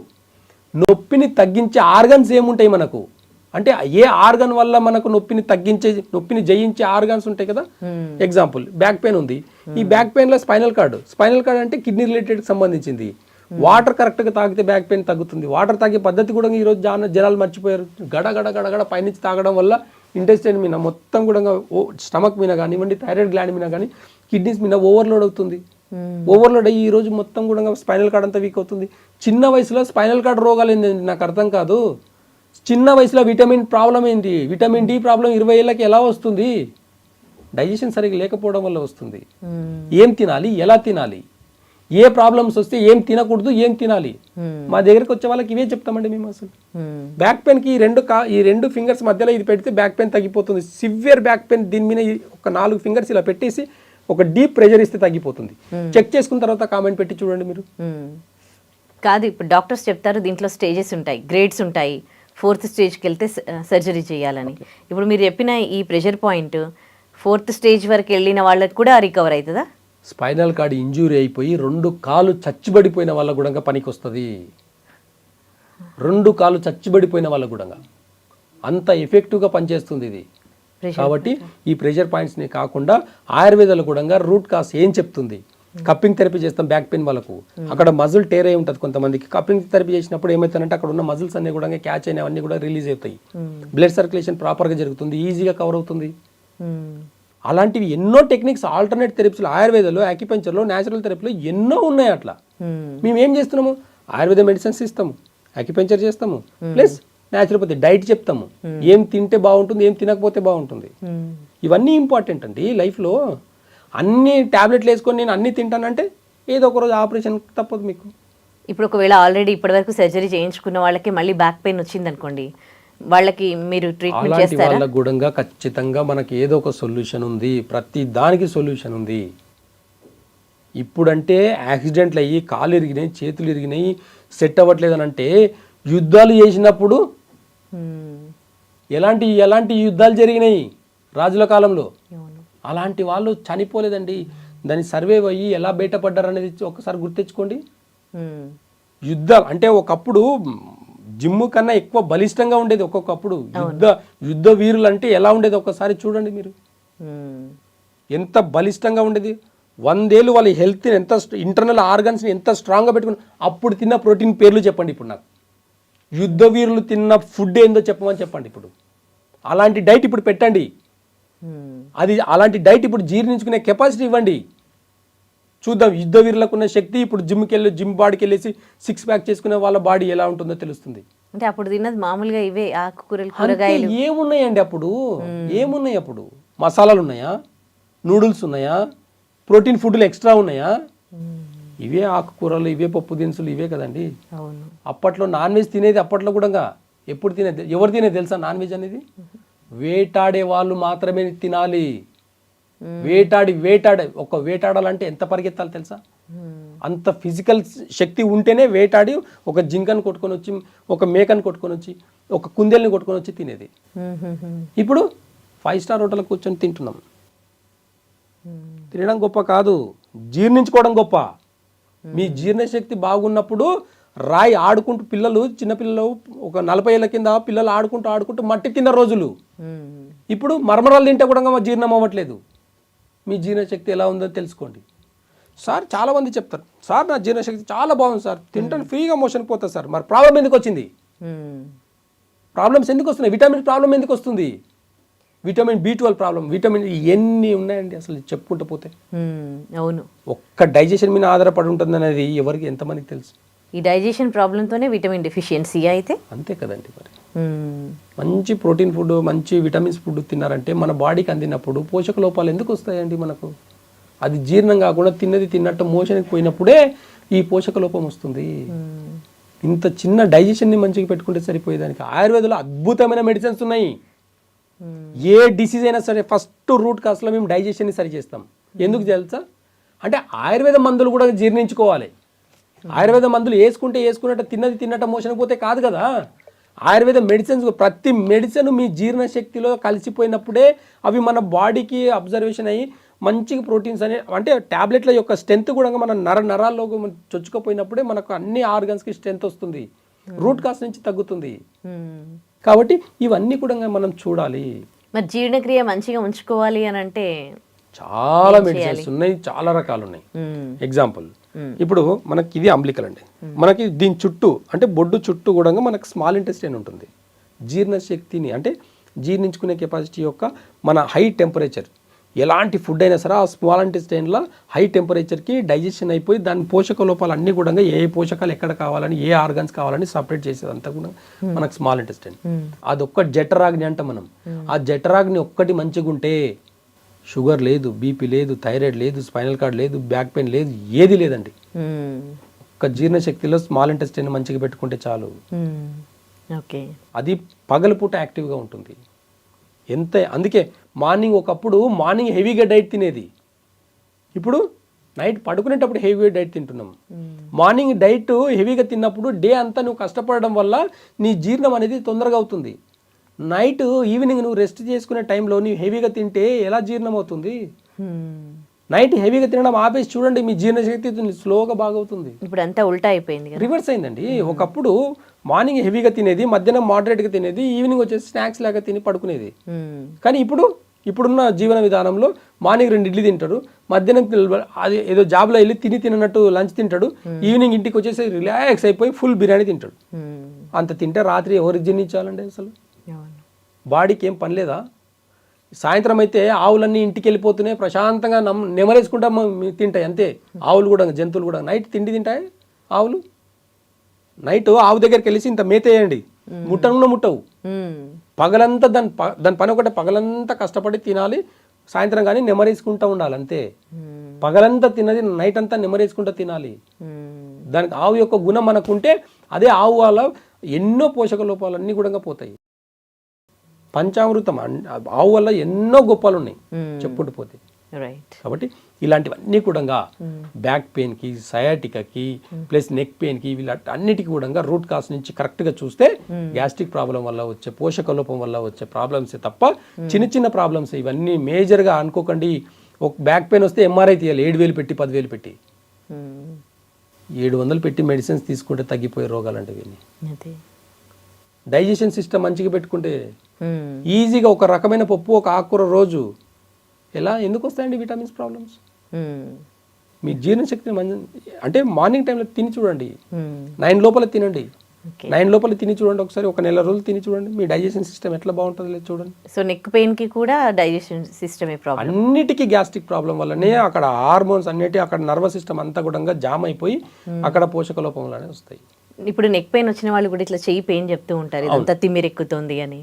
నొప్పిని తగ్గించే ఆర్గన్స్ ఏముంటాయి మనకు అంటే, ఏ ఆర్గన్ వల్ల మనకు నొప్పిని జయించే ఆర్గాన్స్ ఉంటాయి కదా. ఎగ్జాంపుల్, బ్యాక్ పెయిన్ ఉంది. ఈ బ్యాక్ పెయిన్లో స్పైనల్ కార్డ్ అంటే కిడ్నీ రిలేటెడ్కి సంబంధించింది. వాటర్ కరెక్ట్గా తాగితే బ్యాక్ పెయిన్ తగ్గుతుంది. వాటర్ తాగే పద్ధతి కూడా ఈరోజు జనాలు మర్చిపోయారు. గడగడ పైనుంచి తాగడం వల్ల ఇంటెస్టైన్ మీద మొత్తం కూడా, స్టమక్ మీద కానివ్వండి, థైరాయిడ్ గ్లాండ్ మీద కానీ, కిడ్నీస్ మీద ఓవర్లోడ్ అవుతుంది. ఓవర్లోడ్ అయ్యి ఈరోజు మొత్తం కూడా స్పైనల్ కార్డ్ అంతా వీక్ అవుతుంది. చిన్న వయసులో స్పైనల్ కార్డ్ రోగాలు ఏంటండి నాకు అర్థం కాదు. చిన్న వయసులో విటమిన్ ప్రాబ్లం ఏంటి? విటమిన్ డి ప్రాబ్లం 20 ఏళ్ళకి ఎలా వస్తుంది? డైజెషన్ సరిగ్గా లేకపోవడం వల్ల వస్తుంది. ఏం తినాలి, ఎలా తినాలి, ఏ ప్రాబ్లమ్స్ వస్తే ఏం తినకూడదు, ఏం తినాలి, మా దగ్గరికి వచ్చే వాళ్ళకి ఇవే చెప్తామండి మేము. అసలు బ్యాక్ పెయిన్కి ఈ రెండు ఫింగర్స్ మధ్యలో ఇది పెడితే బ్యాక్ పెయిన్ తగ్గిపోతుంది. సివియర్ బ్యాక్ పెయిన్ దీని మీద ఒక 4 ఫింగర్స్ ఇలా పెట్టేసి ఒక డీప్ ప్రెషర్ ఇస్తే తగ్గిపోతుంది. చెక్ చేసుకున్న తర్వాత కామెంట్ పెట్టి చూడండి మీరు. కాదు, ఇప్పుడు డాక్టర్స్ చెప్తారు దీంట్లో స్టేజెస్ ఉంటాయి, గ్రేడ్స్ ఉంటాయి, 4th స్టేజ్కి వెళ్తే సర్జరీ చేయాలని. ఇప్పుడు మీరు చెప్పిన ఈ ప్రెషర్ పాయింట్ 4th స్టేజ్ వరకు వెళ్ళిన వాళ్ళకి కూడా రికవర్ అవుతుందా? స్పైనల్ కార్డ్ ఇంజూరీ అయిపోయి 2 కాళ్ళు చచ్చిబడిపోయిన వాళ్ళకు కూడా పనికి వస్తుంది. 2 కాళ్ళు చచ్చిబడిపోయిన వాళ్ళకు కూడా అంత ఎఫెక్టివ్గా పనిచేస్తుంది ఇది. కాబట్టి ఈ ప్రెషర్ పాయింట్స్ని కాకుండా ఆయుర్వేదాలు కూడా రూట్ కాస్ ఏం చెప్తుంది. కప్పింగ్ థెరపీ చేస్తాం బ్యాక్ పెయిన్ వాళ్ళకు. అక్కడ మజిల్ టేర్ అయి ఉంటుంది కొంతమందికి. కప్పింగ్ థెరపీ చేసినప్పుడు ఏమవుతుందంటే అక్కడ ఉన్న మజిల్స్ అన్ని కూడా క్యాచ్ అయినవన్నీ కూడా రిలీజ్ అవుతాయి. బ్లడ్ సర్క్యులేషన్ ప్రాపర్గా జరుగుతుంది, ఈజీగా కవర్ అవుతుంది. అలాంటివి ఎన్నో టెక్నిక్స్ ఆల్టర్నేట్ థెరపీస్లో ఆయుర్వేదంలో యాక్యుపంచర్లో న్యాచురల్ థెరపీలో ఎన్నో ఉన్నాయి అట్లా. మేము ఏం చేస్తున్నాము, ఆయుర్వేద మెడిసిన్స్ ఇస్తాము, యాక్యుపంచర్ చేస్తాము, ప్లస్ న్యాచురోపతి డైట్ చెప్తాము, ఏం తింటే బాగుంటుంది, ఏం తినకపోతే బాగుంటుంది. ఇవన్నీ ఇంపార్టెంట్ అండి లైఫ్లో. అన్ని టాబ్లెట్లు వేసుకొని నేను అన్ని తింటానంటే ఏదో ఒక రోజు ఆపరేషన్ తప్పదు మీకు. ఇప్పుడు ఒకవేళ ఆల్రెడీ ఇప్పటివరకు సర్జరీ చేయించుకున్న వాళ్ళకి మళ్ళీ బ్యాక్ పెయిన్ వచ్చింది అనుకోండి, వాళ్ళకి మీరు ట్రీట్మెంట్ అలాంటి చేస్తారా? వాళ్ళకు కూడా ఖచ్చితంగా మనకి ఏదో ఒక సొల్యూషన్ ఉంది, ప్రతి దానికి సొల్యూషన్ ఉంది. ఇప్పుడంటే యాక్సిడెంట్లు అయ్యి కాళ్ళు ఇరిగినాయి, చేతులు ఇరిగినాయి, సెట్ అవ్వట్లేదు అని అంటే, యుద్ధాలు చేసినప్పుడు ఎలాంటి యుద్ధాలు జరిగినాయి రాజుల కాలంలో, అలాంటి వాళ్ళు చనిపోలేదండి. దాన్ని సర్వైవ్ అయ్యి ఎలా బయటపడ్డారు అనేది ఒకసారి గుర్తించుకోండి. యుద్ధాలు అంటే ఒకప్పుడు జిమ్ కన్నా ఎక్కువ బలిష్టంగా ఉండేది ఒక్కొక్కప్పుడు. యుద్ధ వీరులు అంటే ఎలా ఉండేది ఒకసారి చూడండి మీరు, ఎంత బలిష్టంగా ఉండేది. 100 ఏళ్ళు వాళ్ళ హెల్త్ ఎంత ఇంటర్నల్ ఆర్గన్స్ని ఎంత స్ట్రాంగ్గా పెట్టుకుని అప్పుడు తిన్న ప్రోటీన్ పేర్లు చెప్పండి. ఇప్పుడు నాకు యుద్ధ వీరులు తిన్న ఫుడ్ ఏందో చెప్పమని చెప్పండి. ఇప్పుడు అలాంటి డైట్ ఇప్పుడు పెట్టండి, అది అలాంటి డైట్ ఇప్పుడు జీర్ణించుకునే కెపాసిటీ ఇవ్వండి, చూద్దాం. యుద్ధ వీరులకు ఉన్న శక్తి ఇప్పుడు జిమ్ బాడీకి వెళ్ళేసి 6 ప్యాక్ చేసుకునే వాళ్ళ బాడీ ఎలా ఉంటుందో తెలుస్తుంది. అంటే అప్పుడు తిన్నది మామూలుగా ఇవే ఆకుకూరలు, కూరగాయలు ఏమున్నాయండి అప్పుడు, ఏమున్నాయి అప్పుడు? మసాలాలు ఉన్నాయా, నూడిల్స్ ఉన్నాయా, ప్రోటీన్ ఫుడ్లు ఎక్స్ట్రా ఉన్నాయా? ఇవే ఆకుకూరలు, ఇవే పప్పు దినుసులు, ఇవే కదండి. అప్పట్లో నాన్ వెజ్ తినేది అప్పట్లో కూడా ఎప్పుడు తినేది, ఎవరు తినేది తెలుసా? నాన్ వెజ్ అనేది వేటాడే వాళ్ళు మాత్రమే తినాలి. వేటాడే ఒక వేటాడాలంటే ఎంత పరిగెత్తాలి తెలుసా? అంత ఫిజికల్ శక్తి ఉంటేనే వేటాడి ఒక జింకను కొట్టుకొని వచ్చి, ఒక మేకను కొట్టుకొని వచ్చి, ఒక కుందేల్ని కొట్టుకొని వచ్చి తినేది. ఇప్పుడు 5 స్టార్ హోటల్ కూర్చొని తింటున్నాం. తినడం గొప్ప కాదు, జీర్ణించుకోవడం గొప్ప. మీ జీర్ణశక్తి బాగున్నప్పుడు రాయి ఆడుకుంటూ పిల్లలు, చిన్నపిల్లలు ఒక 40 ఏళ్ళ కింద పిల్లలు ఆడుకుంటూ మట్టి తిన్న రోజులు. ఇప్పుడు మరమరాలు తింటే కూడా జీర్ణం అవ్వట్లేదు. మీ జీర్ణశక్తి ఎలా ఉందో తెలుసుకోండి. సార్ చాలామంది చెప్తారు, సార్ నా జీర్ణశక్తి చాలా బాగుంది సార్, తింటాను ఫ్రీగా మోషన్ పోతుంది సార్. మరి ప్రాబ్లం ఎందుకు వచ్చింది? ప్రాబ్లమ్స్ ఎందుకు వస్తున్నాయి? విటమిన్ ప్రాబ్లం ఎందుకు వస్తుంది? విటమిన్ B12 ప్రాబ్లం, విటమిన్ ఎన్ని ఉన్నాయండి అసలు చెప్పుకుంటూ పోతే. అవును, ఒక్క డైజెషన్ మీద ఆధారపడి ఉంటుంది అనేది ఎవరికి ఎంతమందికి తెలుసు? ఈ డైజెషన్ ప్రాబ్లంతోనే విటమిన్ డెఫిషియన్సీ అయితే అంతే కదండి. మరి మంచి ప్రోటీన్ ఫుడ్, మంచి విటమిన్స్ ఫుడ్ తిన్నారంటే మన బాడీకి అందినప్పుడు పోషక లోపాలు ఎందుకు వస్తాయండి మనకు? అది జీర్ణం కాకుండా తిన్నది తిన్నట్టు మోషన్కి పోయినప్పుడే ఈ పోషక లోపం వస్తుంది. ఇంత చిన్న డైజెషన్ని మంచిగా పెట్టుకుంటే సరిపోయేదానికి ఆయుర్వేదంలో అద్భుతమైన మెడిసిన్స్ ఉన్నాయి. ఏ డిసీజ్ అయినా సరే ఫస్ట్ రూట్ కాస్ట్లో మేము డైజెషన్ని సరి చేస్తాం. ఎందుకు తెలుసా? అంటే ఆయుర్వేద మందులు కూడా జీర్ణించుకోవాలి. ఆయుర్వేద మందులు వేసుకున్నట్టు తిన్నది తిన్నట్టు మోషన్ పోతే కాదు కదా. ఆయుర్వేద మెడిసిన్స్, ప్రతి మెడిసిన్ మీ జీర్ణశక్తిలో కలిసిపోయినప్పుడే అవి మన బాడీకి అబ్జర్వేషన్ అయ్యి మంచిగా ప్రోటీన్స్ అంటే ట్యాబ్లెట్ల యొక్క స్ట్రెంత్ కూడా మన నరాల్లో చొచ్చుకపోయినప్పుడే మనకు అన్ని ఆర్గన్స్కి స్ట్రెంత్ వస్తుంది, రూట్ కాస్ నుంచి తగ్గుతుంది. కాబట్టి ఇవన్నీ కూడా మనం చూడాలి. మరి జీర్ణక్రియ మంచిగా ఉంచుకోవాలి అని అంటే చాలా మెడిసిన్స్ ఉన్నాయి, చాలా రకాలు ఉన్నాయి. ఎగ్జాంపుల్ ఇప్పుడు మనకి ఇది అంబ్లికల్ అండి, మనకి దీని చుట్టూ అంటే బొడ్డు చుట్టూ కూడా మనకు స్మాల్ ఇంటెస్టైన్ ఉంటుంది. జీర్ణశక్తిని అంటే జీర్ణించుకునే కెపాసిటీ యొక్క మన హై టెంపరేచర్, ఎలాంటి ఫుడ్ అయినా సరే ఆ స్మాల్ ఇంటెస్టైన్లో హై టెంపరేచర్కి డైజెషన్ అయిపోయి దాని పోషక లోపాలు అన్నీ కూడా ఏ పోషకాలు ఎక్కడ కావాలని, ఏ ఆర్గన్స్ కావాలని సపరేట్ చేసేది అంతా కూడా మనకు స్మాల్ ఇంటెస్టైన్. అదొక్క జఠరాగ్ని అంట మనం. ఆ జఠరాగ్ని ఒక్కటి మంచిగా ఉంటే షుగర్ లేదు, బీపీ లేదు, థైరాయిడ్ లేదు, స్పైనల్ కార్డ్ లేదు, బ్యాక్ పెయిన్ లేదు, ఏది లేదండి. ఒక్క జీర్ణశక్తిలో స్మాల్ ఇంటెస్టైన్ మంచిగా పెట్టుకుంటే చాలు. అది పగలపూట యాక్టివ్గా ఉంటుంది. అందుకే ఒకప్పుడు మార్నింగ్ హెవీగా డైట్ తినేది, ఇప్పుడు నైట్ పడుకునేటప్పుడు హెవీగా డైట్ తింటున్నాం. మార్నింగ్ డైట్ హెవీగా తిన్నప్పుడు డే అంతా నువ్వు కష్టపడడం వల్ల నీ జీర్ణం అనేది తొందరగా అవుతుంది. నైట్ ఈవినింగ్ నువ్వు రెస్ట్ చేసుకునే టైంలో నువ్వు హెవీగా తింటే ఎలా జీర్ణం అవుతుంది? నైట్ హెవీగా తినడం ఆపేసి చూడండి, మీ జీర్ణశక్తి స్లోగా బాగవుతుంది. ఇప్పుడు అంతా ఉల్టా అయిపోయింది, రివర్స్ అయిందండి. ఒకప్పుడు మార్నింగ్ హెవీగా తినేది, మధ్యాహ్నం మోడరేట్గా తినేది, ఈవినింగ్ వచ్చేసి స్నాక్స్ లాగా తిని పడుకునేది. కానీ ఇప్పుడున్న జీవన విధానంలో మార్నింగ్ 2 ఇడ్లీ తింటాడు, మధ్యాహ్నం అది ఏదో జాబ్లో వెళ్ళి తినట్టు లంచ్ తింటాడు, ఈవినింగ్ ఇంటికి వచ్చేసి రిలాక్స్ అయిపోయి ఫుల్ బిర్యానీ తింటాడు. అంత తింటే రాత్రి ఎవరికి జీర్ణించాలండి? అసలు బాడీకి ఏం పని లేదా? సాయంత్రం అయితే ఆవులన్నీ ఇంటికి వెళ్ళిపోతున్నాయి, ప్రశాంతంగా నెమరేసుకుంటా తింటాయి అంతే. ఆవులు కూడా, జంతువులు కూడా నైట్ తిండి తింటాయి ఆవులు. నైట్ ఆవు దగ్గరికి వెళ్ళేసి ఇంత మేతేయండి, ముట్టను ముట్టవు. పగలంతా దాని పని ఒకటే, పగలంతా కష్టపడి తినాలి, సాయంత్రం కానీ నెమరేసుకుంటూ ఉండాలి అంతే. పగలంతా తిన్నది నైట్ అంతా నెమరేసుకుంటూ తినాలి. దానికి ఆవు యొక్క గుణం మనకుంటే అదే ఆవు వల్ల ఎన్నో పోషక లోపాలన్నీ కూడా పోతాయి. పంచామృతం ఆవు వల్ల ఎన్నో గొప్పలు ఉన్నాయి చెప్పుకుంటూ పోతే. కాబట్టి ఇలాంటివన్నీ కూడా బ్యాక్ పెయిన్కి, సయాటికాకి, ప్లస్ నెక్ పెయిన్కి, వీళ్ళన్నిటికీ కూడా రూట్ కాస్ నుంచి కరెక్ట్గా చూస్తే గ్యాస్ట్రిక్ ప్రాబ్లం వల్ల వచ్చే, పోషక లోపం వల్ల వచ్చే ప్రాబ్లమ్స్ తప్ప చిన్న చిన్న ప్రాబ్లమ్స్ ఇవన్నీ మేజర్గా అనుకోకండి. ఒక బ్యాక్ పెయిన్ వస్తే ఎంఆర్ఐ తీయాలి 7,000 పెట్టి 10,000 పెట్టి, 700 పెట్టి మెడిసిన్స్ తీసుకుంటే తగ్గిపోయే రోగాలు అంటే ఇవన్నీ. డైజెషన్ సిస్టమ్ మంచిగా పెట్టుకుంటే ఈజీగా ఒక రకమైన పప్పు, ఒక ఆకుకూర రోజు ఎలా ఎందుకు వస్తాయండి విటమిన్స్ ప్రాబ్లమ్స్? మీ జీర్ణశక్తి అంటే మార్నింగ్ టైంలో తిని చూడండి, 9 లోపల తినండి, 9 లోపల తిని చూడండి ఒకసారి, ఒక నెల రోజులు తిని చూడండి, మీ డైజెషన్ సిస్టమ్ ఎట్లా బాగుంటుంది లేదు చూడండి. సో నెక్ పెయిన్ కి కూడా డైజెషన్ సిస్టమే ప్రాబ్లం. అన్నిటికీ గ్యాస్ట్రిక్ ప్రాబ్లం వల్లనే అక్కడ హార్మోన్స్ అన్నిటి, అక్కడ నర్వస్ సిస్టమ్ అంతా కూడా జామ్ అయిపోయి అక్కడ పోషక లోపం వల్లనే వస్తాయి. ఇప్పుడు నెక్ పెయిన్ వచ్చిన వాళ్ళు కూడా ఇట్లా చెయ్యి పెయిన్ చెప్తూ ఉంటారు, ఇదంతా తిమ్మిరెక్కుతుంది అని,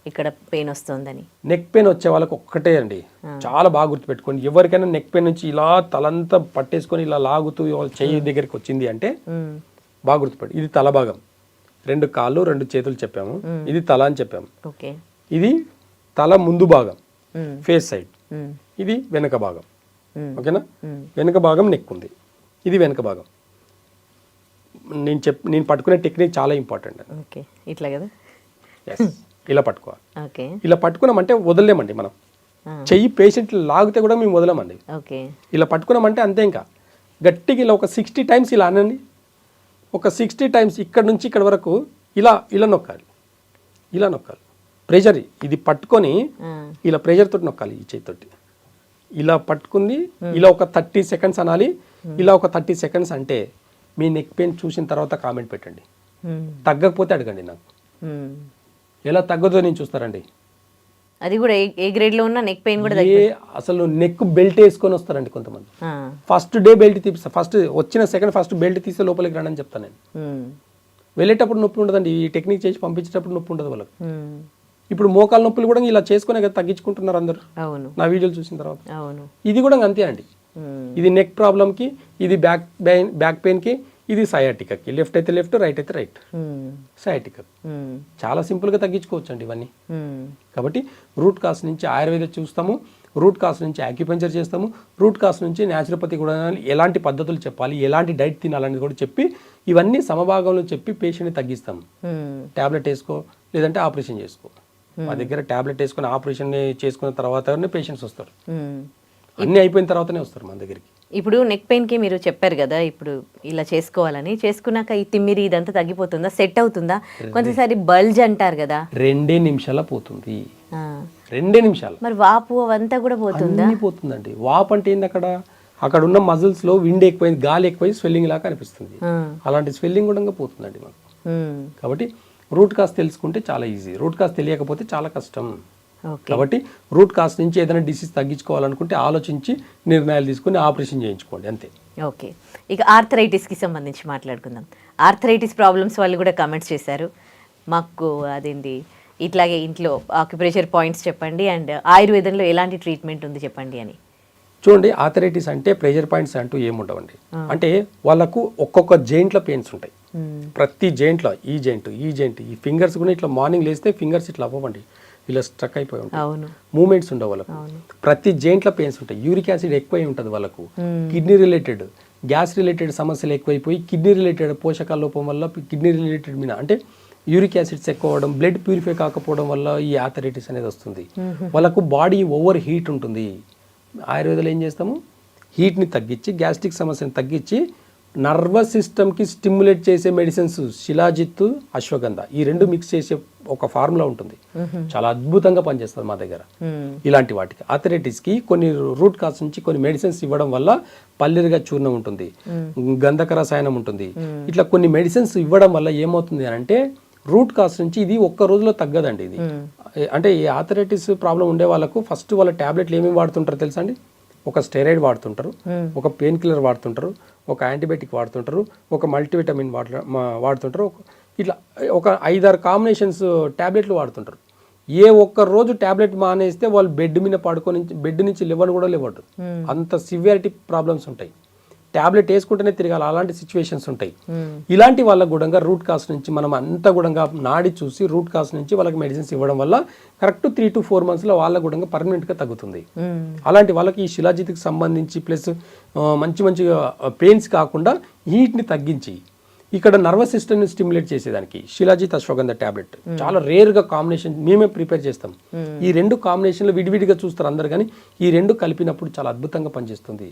ఇక్కడ పెయిన్ వస్తుందని. నెక్ పెయిన్ వచ్చే వాళ్ళకి ఒక్కటే అండి, చాలా బాగా గుర్తుపెట్టుకోండి. ఎవరికైనా నెక్ పెయిన్ నుంచి ఇలా తలంతా పట్టేసుకొని ఇలా లాగుతూ వాళ్ళ చెయ్యి దగ్గరికి వచ్చింది అంటే బాగా గుర్తుపెట్టు. ఇది తల భాగం, 2 కాళ్ళు 2 చేతులు చెప్పాము, ఇది తల అని చెప్పాము. ఇది తల ముందు భాగం, ఫేస్ సైడ్, ఇది వెనక భాగం. ఓకేనా? వెనక భాగం నెక్ ఉంది, ఇది వెనక భాగం. నేను పట్టుకునే టెక్నిక్ చాలా ఇంపార్టెంట్. ఓకే, ఇట్లా కదా, ఇలా పట్టుకోవాలి. ఇలా పట్టుకున్నామంటే వదలలేమండి మనం. చెయ్యి పేషెంట్ లాగితే కూడా మేము వదలమండి. ఇలా పట్టుకున్నామంటే అంతే, ఇంకా గట్టిగా ఇలా ఒక 60 టైమ్స్ ఇలా అనండి. ఒక 60 టైమ్స్ ఇక్కడ నుంచి ఇక్కడ వరకు ఇలా ఇలా నొక్కాలి, ఇలా నొక్కాలి. ప్రెషర్ ఇది పట్టుకొని ఇలా ప్రెషర్ తోటి నొక్కాలి. ఈ చేతితోటి ఇలా పట్టుకుంది, ఇలా ఒక 30 సెకండ్స్ అనాలి. ఇలా ఒక 30 సెకండ్స్ అంటే మీ నెక్ పెయిన్ చూసిన తర్వాత కామెంట్ పెట్టండి. తగ్గకపోతే అడగండి నాకు. ఎలా తగ్గదో నేను చూస్తారండి. అది కూడా ఏ గ్రేడ్ లో ఉన్న నెక్ పెయిన్ కూడా అసలు నెక్ బెల్ట్ వేసుకొని వస్తారండి కొంతమంది. ఫస్ట్ డే బెల్ట్ తీపిస్తా, ఫస్ట్ వచ్చిన సెకండ్ ఫస్ట్ బెల్ట్ తీస్తే లోపలికి రండి అని చెప్తాను నేను. వెళ్ళేటప్పుడు నొప్పి ఉండదండి, ఈ టెక్నిక్ చేసి పంపించేటప్పుడు నొప్పి ఉండదు వాళ్ళకి. ఇప్పుడు మోకాల నొప్పులు కూడా ఇలా చేసుకునే కదా తగ్గించుకుంటున్నారు అందరు నా వీడియోలు చూసిన తర్వాత. ఇది కూడా అంతే అండి. ఇది నెక్ ప్రాబ్లంకి, ఇది బ్యాక్ పెయిన్కి, ఇది సయాటికాకి. లెఫ్ట్ అయితే లెఫ్ట్, రైట్ అయితే రైట్. సయాటికా చాలా సింపుల్గా తగ్గించుకోవచ్చు అండి ఇవన్నీ. కాబట్టి రూట్ కాస్ నుంచి ఆయుర్వేద చూస్తాము, రూట్ కాస్ నుంచి యాక్యుపంచర్ చేస్తాము, రూట్ కాస్ నుంచి న్యాచురోపతి కూడా ఎలాంటి పద్ధతులు చెప్పాలి, ఎలాంటి డైట్ తినాలనేది కూడా చెప్పి ఇవన్నీ సమభాగంలో చెప్పి పేషెంట్ని తగ్గిస్తాము. ట్యాబ్లెట్ వేసుకో, లేదంటే ఆపరేషన్ చేసుకో. మా దగ్గర ట్యాబ్లెట్ వేసుకొని ఆపరేషన్ చేసుకున్న తర్వాతనే పేషెంట్స్ వస్తారు. అన్నీ అయిపోయిన తర్వాతనే వస్తారు మన దగ్గరికి. ఇప్పుడు నెక్ పెయిన్కి మీరు చెప్పారు కదా, ఇప్పుడు ఇలా చేసుకోవాలని, చేసుకున్నాక ఈ తిమ్మిరి ఇదంతా తగ్గిపోతుందా, సెట్ అవుతుందా? కొంతసారి బల్జ్ అంటారు కదా, 2 నిమిషాల పోతుంది. 2 నిమిషాలు. మరి వాపు అవంతా కూడా పోతుందా? పోతుందండి. వాపు అంటే ఏంది, అక్కడ ఉన్న మజిల్స్ లో విండ్ ఎక్కువైంది, గాలి ఎక్కువై స్వెల్లింగ్ లాగా అనిపిస్తుంది. అలాంటి స్వెల్లింగ్ కూడా పోతుందండి మనకు. కాబట్టి రూట్ కాస్ తెలుసుకుంటే చాలా ఈజీ, రూట్ కాస్ తెలియకపోతే చాలా కష్టం. కాబట్టి రూట్ కాస్ నుంచి ఏదైనా డిసీజ్ తగ్గించుకోవాలనుకుంటే ఆలోచించి నిర్ణయాలు తీసుకుని ఆపరేషన్ చేయించుకోండి అంతే. ఓకే, ఇక ఆర్థరైటిస్కి సంబంధించి మాట్లాడుకుందాం. ఆర్థరైటిస్ ప్రాబ్లమ్స్ వాళ్ళు కూడా కామెంట్స్ చేశారు మాకు, అదేంటి ఇట్లాగే ఇంట్లో ఆక్యుప్రెషర్ పాయింట్స్ చెప్పండి అండ్ ఆయుర్వేదంలో ఎలాంటి ట్రీట్మెంట్ ఉంది చెప్పండి అని. చూడండి, ఆర్థరైటిస్ అంటే ప్రెషర్ పాయింట్స్ అంటూ ఏముండవండి. అంటే వాళ్ళకు ఒక్కొక్క జాయింట్లో పెయిన్స్ ఉంటాయి. ప్రతి జాయింట్లో ఈ జాయింట్ ఈ ఫింగర్స్ కూడా ఇట్లా మార్నింగ్ లేస్తే ఫింగర్స్ ఇట్లా అవ్వండి, ఇలా స్ట్రక్ అయిపోయి ఉంటాయి, మూమెంట్స్ ఉండవు వాళ్ళకు. ప్రతి జాయింట్లో పెయిన్స్ ఉంటాయి. యూరిక్ యాసిడ్ ఎక్కువై ఉంటుంది వాళ్ళకు. కిడ్నీ రిలేటెడ్, గ్యాస్ రిలేటెడ్ సమస్యలు ఎక్కువైపోయి కిడ్నీ రిలేటెడ్ పోషకాల లోపం వల్ల కిడ్నీ రిలేటెడ్ మీద అంటే యూరిక్ యాసిడ్స్ ఎక్కువ అవడం, బ్లడ్ ప్యూరిఫై కాకపోవడం వల్ల ఈ ఆర్థరైటిస్ అనేది వస్తుంది. వాళ్ళకు బాడీ ఓవర్ హీట్ ఉంటుంది. ఆయుర్వేదంలో ఏం చేస్తాము, హీట్ని తగ్గించి గ్యాస్ట్రిక్ సమస్యను తగ్గించి నర్వస్ సిస్టమ్కి స్టిమ్యులేట్ చేసే మెడిసిన్స్ శిలాజిత్, అశ్వగంధ, ఈ 2 మిక్స్ చేసే ఒక ఫార్ములా ఉంటుంది. చాలా అద్భుతంగా పనిచేస్తుంది మా దగ్గర. ఇలాంటి వాటికి ఆర్థరైటిస్కి కొన్ని రూట్ కాస్ నుంచి కొన్ని మెడిసిన్స్ ఇవ్వడం వల్ల పల్లిరిగా చూర్ణం ఉంటుంది, గంధక రసాయనం ఉంటుంది. ఇట్లా కొన్ని మెడిసిన్స్ ఇవ్వడం వల్ల ఏమవుతుంది అంటే రూట్ కాస్ నుంచి ఇది ఒక్క రోజులో తగ్గదండి ఇది. అంటే ఈ ఆర్థరైటిస్ ప్రాబ్లం ఉండే వాళ్ళకు ఫస్ట్ వాళ్ళ ట్యాబ్లెట్లు ఏమేమి వాడుతుంటారు తెలుసా అండి? ఒక స్టెరాయిడ్ వాడుతుంటారు, ఒక పెయిన్ కిల్లర్ వాడుతుంటారు, ఒక యాంటీబయాటిక్ వాడుతుంటారు, ఒక మల్టీవిటమిన్ వాడుతుంటారు, ఇట్లా ఒక 5-6 కాంబినేషన్స్ ట్యాబ్లెట్లు వాడుతుంటారు. ఏ ఒక్క రోజు ట్యాబ్లెట్ మానేస్తే వాళ్ళు బెడ్ నుంచి లేవని కూడా లేవడు. అంత సివియారిటీ ప్రాబ్లమ్స్ ఉంటాయి. ట్యాబ్లెట్ వేసుకుంటేనే తిరగాలి, అలాంటి సిచ్యువేషన్స్ ఉంటాయి. ఇలాంటి వాళ్ళకు కూడా రూట్ కాస్ నుంచి మనం అంతా కూడా నాడి చూసి రూట్ కాస్ నుంచి వాళ్ళకి మెడిసిన్స్ ఇవ్వడం వల్ల కరెక్ట్ 3 to 4 months వాళ్ళకు కూడా పర్మనెంట్గా తగ్గుతుంది. అలాంటి వాళ్ళకి ఈ శిలాజిత్కి సంబంధించి ప్లస్ మంచి పెయిన్స్ కాకుండా హీట్ని తగ్గించి ఇక్కడ నర్వస్ సిస్టమ్ని స్టిమ్యులేట్ చేసేదానికి శిలాజిత్ అశ్వగంధ టాబ్లెట్ చాలా రేర్గా కాంబినేషన్ మేమే ప్రిపేర్ చేస్తాం. ఈ 2 కాంబినేషన్లు విడివిడిగా చూస్తారు అందరు, కానీ ఈ 2 కలిపినప్పుడు చాలా అద్భుతంగా పనిచేస్తుంది.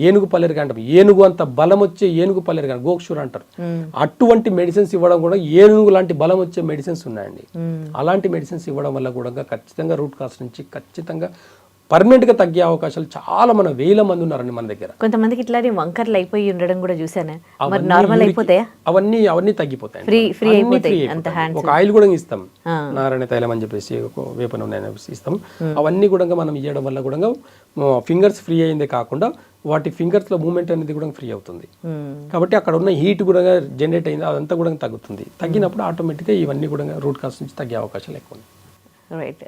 ఏనుగు పల్లెరుగా అంటాం, ఏనుగు అంత బలం వచ్చే ఏనుగు పల్లెరుగా గోక్షూర్ అంటారు. అటువంటి మెడిసిన్స్ ఇవ్వడం కూడా ఏనుగు లాంటి బలం వచ్చే మెడిసిన్స్ ఉన్నాయండి. అలాంటి మెడిసిన్స్ ఇవ్వడం వల్ల కూడా ఖచ్చితంగా రూట్ కాస్ నుంచి ఖచ్చితంగా పర్మనెంట్ గా తగ్గే అవకాశాలు చాలా, మన 1000 మంది ఉన్నారండి మన దగ్గర. కొంతమందికి ఇట్లానే వంకర్లు అయిపోయి ఉండడం కూడా చూసాను. మరి నార్మల్ అయిపోతాయా? అవన్నీ తగ్గిపోతాయి, ఫ్రీ అయిపోతాయి. ఒక ఆయిల్ కూడా ఇస్తాం, నారాయణ తైలం అని చెప్పేసి ఒక వేప నూనె ఇస్తాం. అవన్నీ కూడా మనం ఇవ్వడం వల్ల కూడా ఫింగర్స్ ఫ్రీ అయిందే కాకుండా వాటి ఫింగర్స్ లో మూవ్మెంట్ అనేది కూడా ఫ్రీ అవుతుంది. కాబట్టి అక్కడ ఉన్న హీట్ కూడా జనరేట్ అయింది, అదంతా కూడా తగ్గుతుంది. తగ్గినప్పుడు ఆటోమేటిక్గా ఇవన్నీ కూడా రూట్ కాస్ నుంచి తగ్గే అవకాశాలు ఎక్కువ ఉన్నాయి. Right,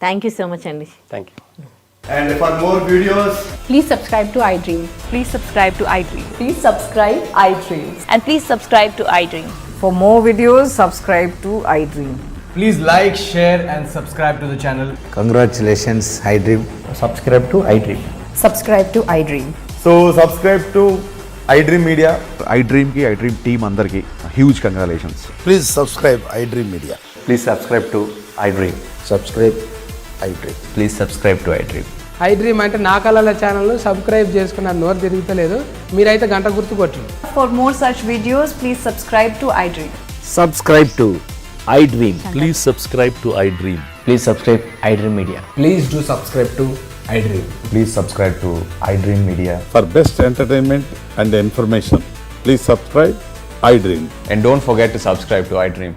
thank you so much అండి. Thank you. And for more videos, please subscribe to iDream. Please subscribe to iDream. Please subscribe iDream. And please subscribe to iDream. For more videos, subscribe to iDream. please like, share and subscribe to the channel. Congratulations, iDream. Subscribe to iDream. Subscribe to iDream. So subscribe to iDream Media. iDream ki iDream team andarki huge congratulations. Please subscribe iDream Media. Please subscribe to iDream. Subscribe iDream. Please subscribe to iDream. iDream అంటే నా కళల ఛానల్ను subscribe చేసుకున్న నోరు తిరుగుతలేదు, మీరైతే గంట గుర్తు కొట్టండి. For more such videos, please subscribe to iDream. Subscribe to iDream. Please subscribe to iDream. Please subscribe iDream Media. Please do subscribe to iDream. Please subscribe to iDream Media. For best entertainment and information, please subscribe iDream. And don't forget to subscribe to iDream.